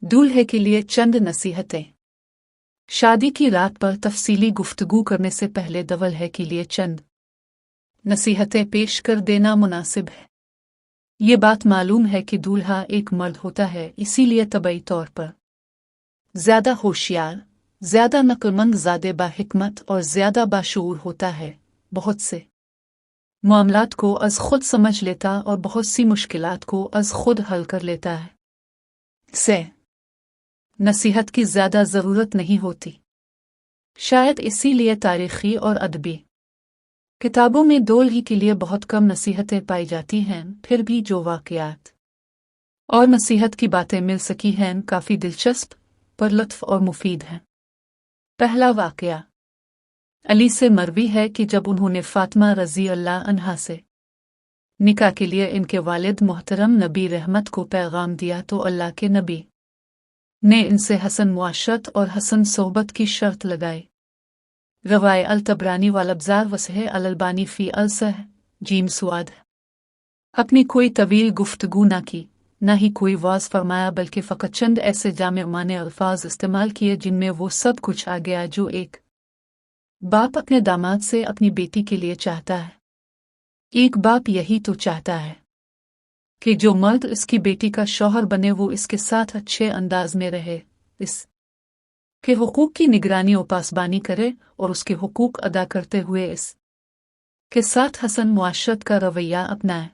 दूल्हे के लिए चंद नसीहतें। शादी की रात पर तफसीली गुफ्तगू करने से पहले दूल्हे के लिए चंद नसीहतें पेश कर देना मुनासिब है। ये बात मालूम है कि दूल्हा एक मर्द होता है, इसीलिए तबई तौर पर ज़्यादा होशियार, ज़्यादा नक्लमंद, ज़्यादा बाहिकमत और ज़्यादा बाशऊर होता है। बहुत से मामलात को अज़ खुद समझ लेता और बहुत सी मुश्किलात को अज़ खुद हल कर लेता है। से नसीहत की ज़्यादा ज़रूरत नहीं होती। शायद इसीलिए तारीख़ी और अदबी किताबों में दूल्हे के लिए बहुत कम नसीहतें पाई जाती हैं। फिर भी जो वाक़यात और नसीहत की बातें मिल सकी हैं काफ़ी दिलचस्प, परलत्फ़ और मुफीद हैं। पहला वाक़या अली से मरवी है कि जब उन्होंने फ़ातिमा रज़ी अल्लाह अन्हा से निकाह के लिए इनके वालिद मोहतरम नबी रहमत को पैगाम दिया तो अल्लाह के नबी ने इनसे हसन मुआशरत और हसन सोहबत की शर्त लगाई। रवाए अल तबरानी वालब्ज़ार वसह अल अलबानी फ़ी अलसह जीम सुआद। अपनी कोई तवील गुफ्तगू ना की, ना ही कोई वाज़ फरमाया, बल्कि फ़कत चंद ऐसे जामे माने अल्फाज इस्तेमाल किए जिनमें वो सब कुछ आ गया जो एक बाप अपने दामाद से अपनी बेटी के लिए चाहता है। एक बाप यही तो चाहता है कि जो मर्द इसकी बेटी का शौहर बने वो इसके साथ अच्छे अंदाज में रहे, इसके हुकूक की निगरानी और पासबानी करे और उसके हुकूक अदा करते हुए इस के साथ हसन मुआशरत का रवैया अपनाए।